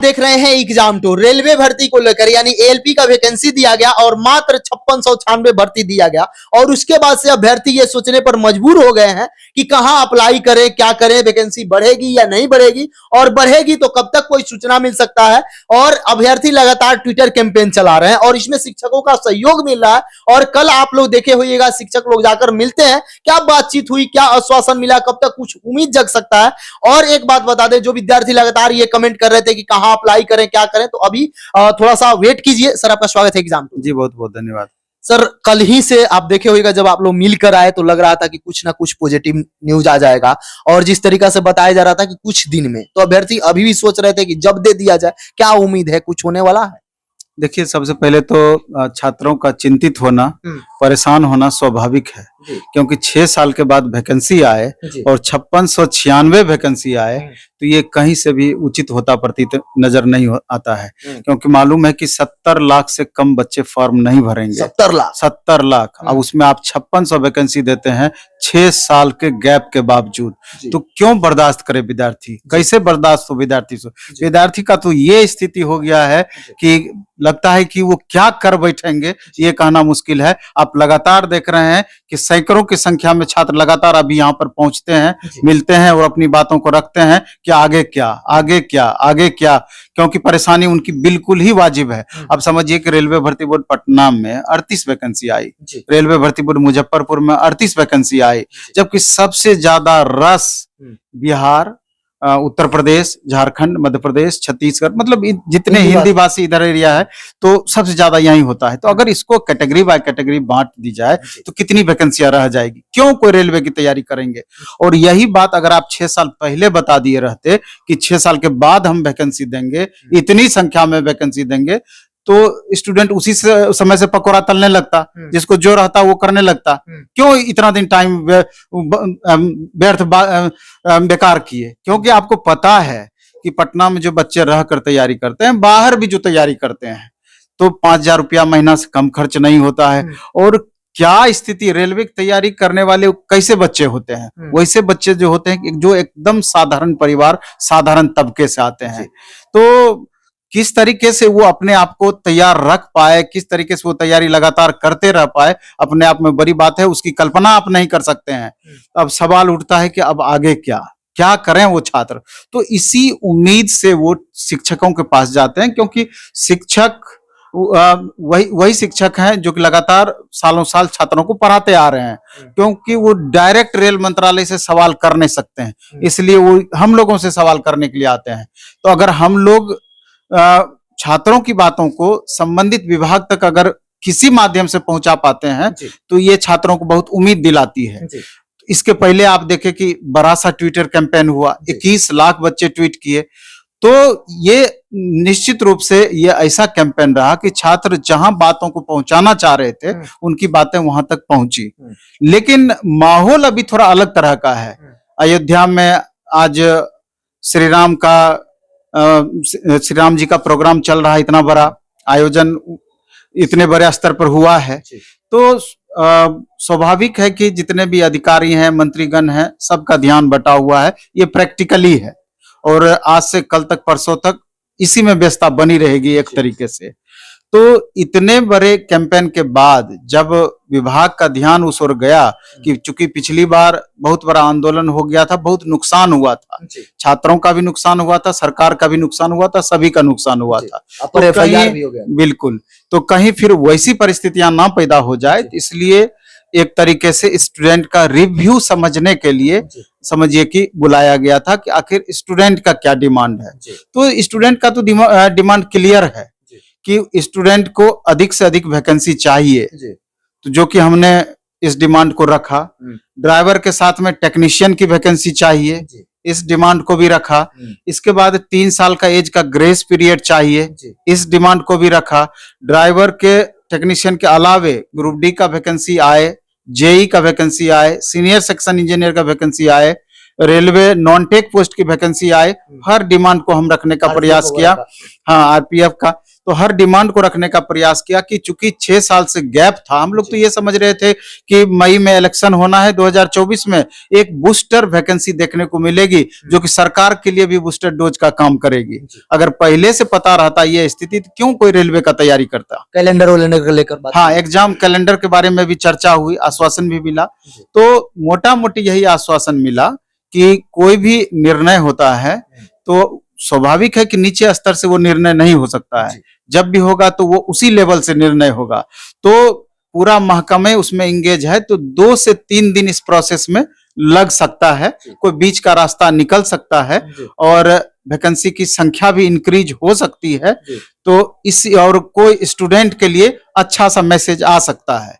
देख रहे हैं एग्जाम टू रेलवे भर्ती को लेकर, यानी एएलपी का वैकेंसी दिया गया और मात्र 5696 भर्ती दिया गया। और उसके बाद से अभ्यर्थी ये सोचने पर मजबूर हो गए हैं कि कहां अप्लाई करें, क्या करें, वैकेंसी बढ़ेगी या नहीं बढ़ेगी, और बढ़ेगी तो कब तक कोई सूचना मिल सकता है। और अभ्यर्थी लगातार ट्विटर कैंपेन चला रहे हैं और इसमें शिक्षकों का सहयोग मिल रहा है। और कल आप लोग देखे होइएगा, शिक्षक लोग जाकर मिलते हैं, क्या बातचीत हुई, क्या आश्वासन मिला, कब तक कुछ उम्मीद जग सकता है। और एक बात बता दें, जो विद्यार्थी लगातार ये कमेंट कर रहे थे कि कहां अप्लाई करें, क्या करें, तो अभी थोड़ा सा वेट कीजिए। सर, आपका स्वागत है एग्जाम टू। जी, बहुत बहुत धन्यवाद। सर, कल ही से आप देखे होगा, जब आप लोग मिलकर आए तो लग रहा था कि कुछ ना कुछ पॉजिटिव न्यूज आ जाएगा, और जिस तरीका से बताया जा रहा था कि कुछ दिन में, तो अभ्यर्थी अभी भी सोच रहे थे कि जब दे दिया जाए, क्या उम्मीद है, कुछ होने वाला है? देखिए, सबसे पहले तो छात्रों का चिंतित होना, परेशान होना स्वाभाविक है, क्योंकि 6 साल के बाद वैकेंसी आए और 5696 वैकेंसी आए, तो ये कहीं से भी उचित होता प्रतीत नजर नहीं आता है। क्योंकि मालूम है कि 70 लाख से कम बच्चे फॉर्म नहीं भरेंगे। 70 लाख। अब उसमें आप 5600 वैकेंसी देते हैं 6 साल के गैप के बावजूद, तो क्यों बर्दाश्त करे विद्यार्थी? कैसे बर्दाश्त हो विद्यार्थी से? विद्यार्थी का तो ये स्थिति हो गया है कि लगता है कि वो क्या कर बैठेंगे, ये कहना मुश्किल है। आप लगातार देख रहे हैं कि सैकड़ों की संख्या में छात्र लगातार अभी यहाँ पर पहुंचते हैं, मिलते हैं और अपनी बातों को रखते हैं कि आगे क्या, आगे क्या, आगे क्या, क्योंकि परेशानी उनकी बिल्कुल ही वाजिब है। अब समझिए कि रेलवे भर्ती बोर्ड पटना में 38 वैकेंसी आई, रेलवे भर्ती बोर्ड मुजफ्फरपुर में 38 वैकेंसी आई, जबकि सबसे ज्यादा रस बिहार, उत्तर प्रदेश, झारखंड, मध्य प्रदेश, छत्तीसगढ़, मतलब जितने हिंदी भाषी इधर एरिया है, तो सबसे ज्यादा यही होता है। तो अगर इसको कैटेगरी बाय कैटेगरी बांट दी जाए तो कितनी वैकेंसियां रह जाएगी? क्यों कोई रेलवे की तैयारी करेंगे? और यही बात अगर आप 6 साल पहले बता दिए रहते कि 6 साल के बाद हम वैकेंसी देंगे, इतनी संख्या में वैकेंसी देंगे, तो स्टूडेंट उसी समय से पकौड़ा तलने लगता, जिसको जो रहता वो करने लगता। क्यों इतना दिन टाइम व्यर्थ बेकार किए? क्योंकि आपको पता है कि पटना में जो बच्चे रह कर तैयारी करते हैं, बाहर भी जो तैयारी करते हैं, तो 5000 रुपया महीना से कम खर्च नहीं होता है। और क्या स्थिति, रेलवे की तैयारी करने वाले कैसे बच्चे होते हैं? वैसे बच्चे जो होते हैं जो एकदम साधारण परिवार, साधारण तबके से आते हैं। तो किस तरीके से वो अपने आप को तैयार रख पाए, किस तरीके से वो तैयारी लगातार करते रह पाए, अपने आप में बड़ी बात है। उसकी कल्पना आप नहीं कर सकते हैं। अब सवाल उठता है कि अब आगे क्या, क्या करें वो छात्र? तो इसी उम्मीद से वो शिक्षकों के पास जाते हैं, क्योंकि शिक्षक वही शिक्षक हैं जो कि लगातार सालों साल छात्रों को पढ़ाते आ रहे हैं, क्योंकि वो डायरेक्ट रेल मंत्रालय से सवाल कर नहीं सकते हैं, इसलिए वो हम लोगों से सवाल करने के लिए आते हैं। तो अगर हम लोग छात्रों की बातों को संबंधित विभाग तक अगर किसी माध्यम से पहुंचा पाते हैं, तो ये छात्रों को बहुत उम्मीद दिलाती है। इसके पहले आप देखें कि बड़ा सा ट्विटर कैंपेन हुआ, 21 लाख बच्चे ट्वीट किए, तो ये निश्चित रूप से ये ऐसा कैंपेन रहा कि छात्र जहां बातों को पहुंचाना चाह रहे थे, उनकी बातें वहां तक पहुंची। लेकिन माहौल अभी थोड़ा अलग तरह का है। अयोध्या में आज श्री राम जी का प्रोग्राम चल रहा है, इतना बड़ा आयोजन इतने बड़े स्तर पर हुआ है, तो स्वाभाविक है कि जितने भी अधिकारी हैं, मंत्रीगण हैं, सबका ध्यान बटा हुआ है। ये प्रैक्टिकली है और आज से कल तक, परसों तक इसी में व्यस्तता बनी रहेगी एक तरीके से। तो इतने बड़े कैंपेन के बाद जब विभाग का ध्यान उस ओर गया कि चूंकि पिछली बार बहुत बड़ा आंदोलन हो गया था, बहुत नुकसान हुआ था, छात्रों का भी नुकसान हुआ था, सरकार का भी नुकसान हुआ था, सभी का नुकसान हुआ था, तो FIR भी हो गया। बिल्कुल, तो कहीं फिर वैसी परिस्थितियां ना पैदा हो जाए, इसलिए एक तरीके से स्टूडेंट का रिव्यू समझने के लिए समझिए कि बुलाया गया था कि आखिर स्टूडेंट का क्या डिमांड है। तो स्टूडेंट का तो डिमांड क्लियर है कि स्टूडेंट को अधिक से अधिक वैकेंसी चाहिए, तो जो कि हमने इस डिमांड को रखा। ड्राइवर के साथ में टेक्नीशियन की वैकेंसी चाहिए, इस डिमांड को भी रखा। इसके बाद 3 साल का एज का ग्रेस पीरियड चाहिए, इस डिमांड को भी रखा। ड्राइवर के, टेक्नीशियन के अलावे ग्रुप डी का वैकेंसी आए, जेई का वैकेंसी आए, सीनियर सेक्शन इंजीनियर का वैकेंसी आए, रेलवे नॉन टेक पोस्ट की वैकेंसी आए, हर डिमांड को हम रखने का प्रयास किया। हाँ, आरपीएफ का तो हर डिमांड को रखने का प्रयास किया कि चूंकि 6 साल से गैप था, हम लोग तो ये समझ रहे थे कि मई में इलेक्शन होना है 2024 में, एक बूस्टर वैकेंसी देखने को मिलेगी जो कि सरकार के लिए भी बूस्टर डोज का काम करेगी। अगर पहले से पता रहता ये स्थिति तो क्यों कोई रेलवे का तैयारी करता। कैलेंडर को लेकर बात, हाँ, एग्जाम कैलेंडर के बारे में भी चर्चा हुई, आश्वासन भी मिला। तो मोटा मोटी यही आश्वासन मिला कि कोई भी निर्णय होता है तो स्वाभाविक है कि नीचे स्तर से वो निर्णय नहीं हो सकता है, जब भी होगा तो वो उसी लेवल से निर्णय होगा। तो पूरा महकमे उसमें इंगेज है, तो 2 से 3 दिन इस प्रोसेस में लग सकता है, कोई बीच का रास्ता निकल सकता है और वैकेंसी की संख्या भी इंक्रीज हो सकती है। तो इस और कोई स्टूडेंट के लिए अच्छा सा मैसेज आ सकता है।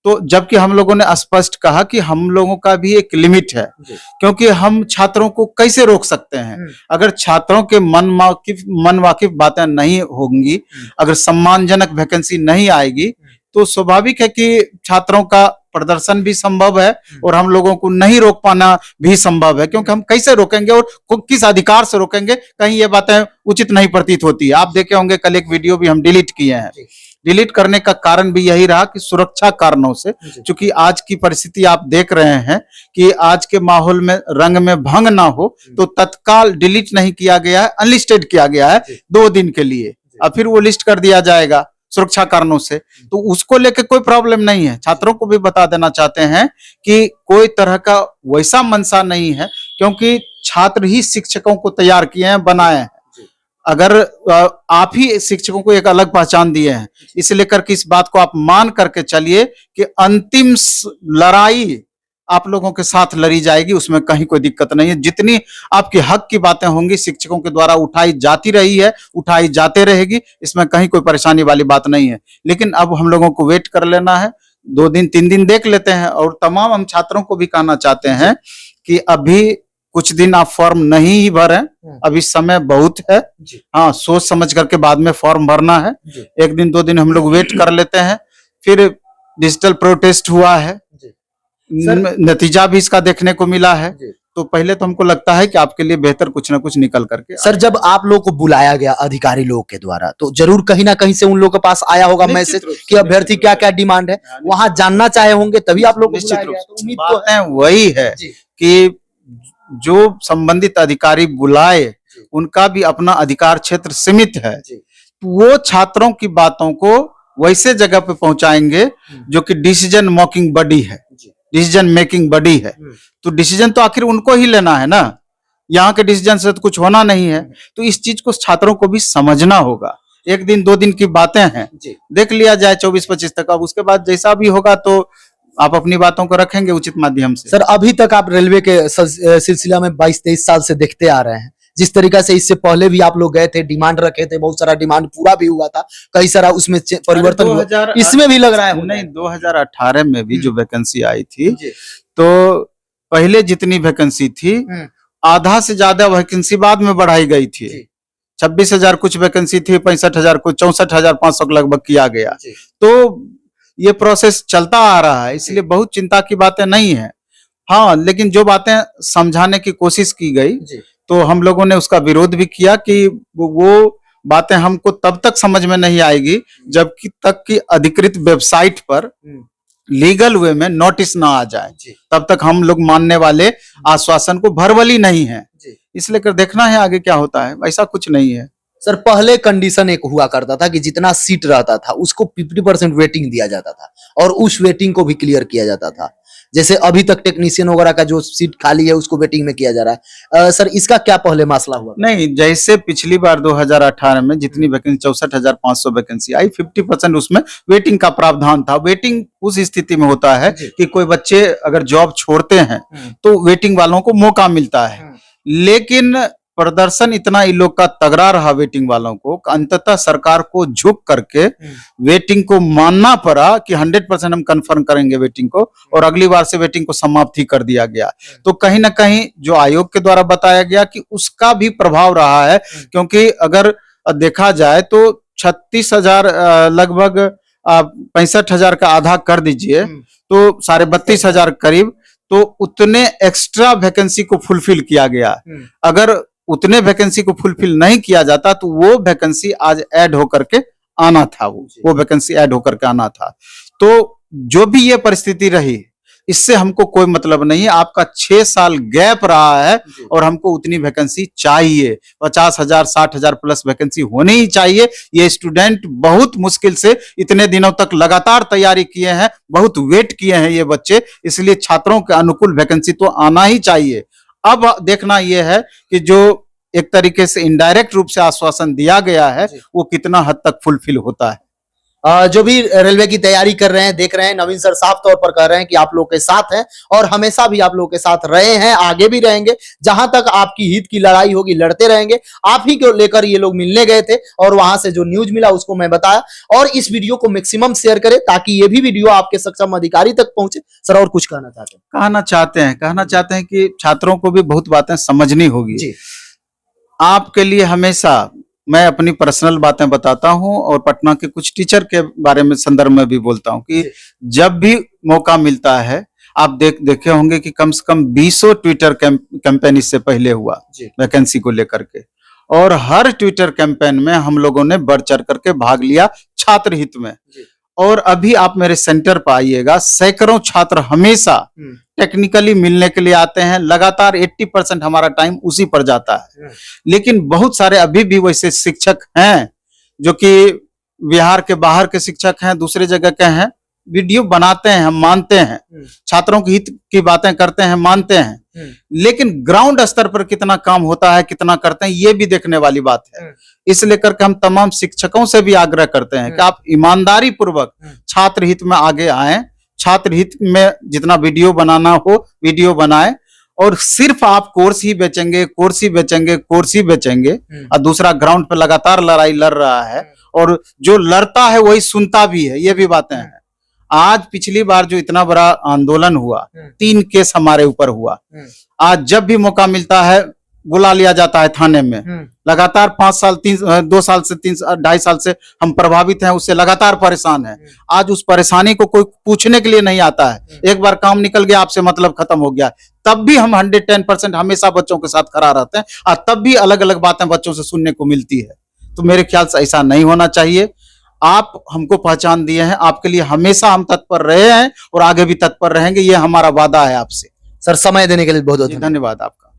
तो जबकि हम लोगों ने स्पष्ट कहा कि हम लोगों का भी एक लिमिट है, क्योंकि हम छात्रों को कैसे रोक सकते हैं। अगर छात्रों के मन वाकिफ बातें नहीं होंगी, अगर सम्मानजनक वैकेंसी नहीं आएगी, तो स्वाभाविक है कि छात्रों का प्रदर्शन भी संभव है और हम लोगों को नहीं रोक पाना भी संभव है। क्योंकि हम कैसे रोकेंगे और किस अधिकार से रोकेंगे, कहीं ये बातें उचित नहीं प्रतीत होती। आप देखे होंगे कल एक वीडियो भी हम डिलीट किए हैं। डिलीट करने का कारण भी यही रहा कि सुरक्षा कारणों से, क्योंकि आज की परिस्थिति आप देख रहे हैं कि आज के माहौल में रंग में भंग ना हो, तो तत्काल डिलीट नहीं किया गया है, अनलिस्टेड किया गया है 2 दिन के लिए, और फिर वो लिस्ट कर दिया जाएगा सुरक्षा कारणों से। तो उसको लेके कोई प्रॉब्लम नहीं है। छात्रों को भी बता देना चाहते हैं कि कोई तरह का वैसा मंशा नहीं है, क्योंकि छात्र ही शिक्षकों को तैयार किए हैं, बनाए हैं। अगर आप ही शिक्षकों को एक अलग पहचान दिए हैं, इसलिए लेकर के इस बात को आप मान करके चलिए कि अंतिम लड़ाई आप लोगों के साथ लड़ी जाएगी, उसमें कहीं कोई दिक्कत नहीं है। जितनी आपके हक की बातें होंगी शिक्षकों के द्वारा उठाई जाती रही है, उठाई जाते रहेगी, इसमें कहीं कोई परेशानी वाली बात नहीं है। लेकिन अब हम लोगों को वेट कर लेना है, 2 दिन 3 दिन देख लेते हैं। और तमाम हम छात्रों को भी कहना चाहते हैं कि अभी कुछ दिन आप फॉर्म नहीं ही भरें, अभी समय बहुत है। हाँ, सोच समझ करके बाद में फॉर्म भरना है। 1 दिन 2 दिन हम लोग वेट कर लेते हैं। फिर डिजिटल प्रोटेस्ट हुआ है, नतीजा भी इसका देखने को मिला है। तो पहले तो हमको लगता है कि आपके लिए बेहतर कुछ ना कुछ निकल करके। सर, जब आप लोगों को बुलाया गया अधिकारी लोगों के द्वारा, तो जरूर कहीं ना कहीं से उन लोगों के पास आया होगा मैसेज कि अभ्यर्थी क्या क्या डिमांड है, वहां जानना चाहे होंगे, तभी आप लोग को बुलाया गया। तो उम्मीद तो है वही है कि जो संबंधित अधिकारी बुलाए उनका भी अपना अधिकार क्षेत्र सीमित है, तो वो छात्रों की बातों को वैसे जगह पे पहुंचाएंगे जो कि डिसीजन मेकिंग बॉडी है, डिसीजन मेकिंग बॉडी है। तो डिसीजन तो आखिर उनको ही लेना है ना, यहाँ के डिसीजन से तो कुछ होना नहीं है। तो इस चीज को छात्रों को भी समझना होगा। 1 दिन 2 दिन की बातें हैं, देख लिया जाए 24-25 तक। अब उसके बाद जैसा भी होगा तो आप अपनी बातों को रखेंगे उचित माध्यम से। सर, अभी तक आप रेलवे के सिलसिला में 22-23 साल से देखते आ रहे हैं, जिस तरीका से इससे पहले भी आप लोग गए थे, डिमांड रखे थे, बहुत सारा डिमांड पूरा भी हुआ था, कई सारा उसमें परिवर्तन हुआ, इसमें भी लग रहा है नहीं। 2018 में भी जो वैकेंसी आई थी, तो पहले जितनी वैकेंसी थी आधा से ज्यादा वैकेंसी बाद में बढ़ाई गई थी। 26,000 कुछ वैकेंसी थी, 65,000 कुछ, 64,500 के लगभग किया गया। तो ये प्रोसेस चलता आ रहा है, इसलिए बहुत चिंता की बातें नहीं है। हाँ, लेकिन जो बातें समझाने की कोशिश की गई तो हम लोगों ने उसका विरोध भी किया कि वो बातें हमको तब तक समझ में नहीं आएगी जब तक कि अधिकृत वेबसाइट पर लीगल वे में नोटिस ना आ जाए, तब तक हम लोग मानने वाले आश्वासन को भरवली नहीं है। इसलिए कर देखना है आगे क्या होता है, ऐसा कुछ नहीं है। सर, पहले कंडीशन एक हुआ करता था कि जितना सीट रहता था उसको 50% वेटिंग दिया जाता था और उस वेटिंग को भी क्लियर किया जाता था। जैसे अभी तक टेक्नीशियन वगैरह का जो सीट खाली है उसको वेटिंग में किया जा रहा है। सर, इसका क्या पहले मसला हुआ? नहीं, जैसे पिछली बार 2018 में जितनी वैकेंसी 64,500 वैकेंसी आई, 50% उसमें वेटिंग का प्रावधान था। वेटिंग उस स्थिति में होता है कि कोई बच्चे अगर जॉब छोड़ते हैं तो वेटिंग वालों को मौका मिलता है। लेकिन प्रदर्शन इतना इन लोग का तगड़ा रहा वेटिंग वालों को, अंततः सरकार को झुक करके वेटिंग को मानना पड़ा कि 100% हम कंफर्म करेंगे वेटिंग को, और अगली बार से वेटिंग को समाप्त ही कर दिया गया। तो कहीं ना कहीं जो आयोग के द्वारा बताया गया कि उसका भी प्रभाव रहा है, क्योंकि अगर देखा जाए तो 36,000 लगभग 65,000 का आधा कर दीजिए तो 32,500 करीब, तो उतने एक्स्ट्रा वैकेंसी को फुलफिल किया गया। अगर उतने वैकेंसी को फुलफिल नहीं किया जाता तो वो वैकेंसी आज ऐड होकर के आना था, वो वैकेंसी ऐड होकर के आना था। तो जो भी ये परिस्थिति रही, इससे हमको कोई मतलब नहीं है। आपका 6 साल गैप रहा है और हमको उतनी वैकेंसी चाहिए, 50,000 60,000 प्लस वैकेंसी होनी ही चाहिए। ये स्टूडेंट बहुत मुश्किल से इतने दिनों तक लगातार तैयारी किए हैं, बहुत वेट किए हैं ये बच्चे, इसलिए छात्रों के अनुकूल वैकेंसी तो आना ही चाहिए। अब देखना यह है कि जो एक तरीके से इनडायरेक्ट रूप से आश्वासन दिया गया है वो कितना हद तक फुलफिल होता है। जो भी रेलवे की तैयारी कर रहे हैं, देख रहे हैं, नवीन सर साफ तौर पर कह रहे हैं कि आप लोग के साथ हैं और हमेशा भी आप लोग के साथ रहे हैं, आगे भी रहेंगे। जहां तक आपकी हित की लड़ाई होगी लड़ते रहेंगे। आप ही को लेकर ये लोग मिलने गए थे और वहां से जो न्यूज मिला उसको मैं बताया। और इस वीडियो को मैक्सिमम शेयर करें ताकि ये भी वीडियो आपके सक्षम अधिकारी तक पहुंचे। सर और कुछ कहना चाहते हैं? कहना चाहते हैं कि छात्रों को भी बहुत बातें समझनी होगी। आपके लिए हमेशा मैं अपनी पर्सनल बातें बताता हूं और पटना के कुछ टीचर के बारे में संदर्भ में भी बोलता हूं कि जब भी मौका मिलता है, आप देखे होंगे कि कम से कम 20 ट्विटर कैंपेन इससे पहले हुआ वैकेंसी को लेकर के, और हर ट्विटर कैंपेन में हम लोगों ने बढ़ चढ़ करके भाग लिया छात्र हित में। और अभी आप मेरे सेंटर पर आइएगा, सैकड़ों छात्र हमेशा टेक्निकली मिलने के लिए आते हैं। लगातार 80% हमारा टाइम उसी पर जाता है। लेकिन बहुत सारे अभी भी वैसे शिक्षक हैं जो कि बिहार के बाहर के शिक्षक हैं, दूसरे जगह के हैं, वीडियो बनाते हैं, हम मानते हैं, छात्रों की हित की बातें करते हैं, मानते हैं, लेकिन ग्राउंड स्तर पर कितना काम होता है, कितना करते हैं, ये भी देखने वाली बात है। इस लेकर के हम तमाम शिक्षकों से भी आग्रह करते हैं कि आप ईमानदारी पूर्वक छात्र हित में आगे आएं, छात्र हित में जितना वीडियो बनाना हो वीडियो बनाएं, और सिर्फ आप कोर्स ही बेचेंगे, कोर्स ही बेचेंगे, कोर्स ही बेचेंगे, और दूसरा ग्राउंड पे लगातार लड़ाई लड़ रहा है, और जो लड़ता है वही सुनता भी है, ये भी बातें हैं। आज पिछली बार जो इतना बड़ा आंदोलन हुआ, 3 केस हमारे ऊपर हुआ, आज जब भी मौका मिलता है बुला लिया जाता है थाने में। लगातार 5 साल 2 साल से 2.5 साल से हम प्रभावित हैं, उससे लगातार परेशान हैं। आज उस परेशानी को कोई पूछने के लिए नहीं आता है। एक बार काम निकल गया, आपसे मतलब खत्म हो गया, तब भी हम 110% हमेशा बच्चों के साथ खड़ा रहते हैं, और तब भी अलग अलग बातें बच्चों से सुनने को मिलती है। तो मेरे ख्याल से ऐसा नहीं होना चाहिए। आप हमको पहचान दिए हैं, आपके लिए हमेशा हम तत्पर रहे हैं और आगे भी तत्पर रहेंगे, ये हमारा वादा है आपसे। सर समय देने के लिए बहुत बहुत धन्यवाद आपका।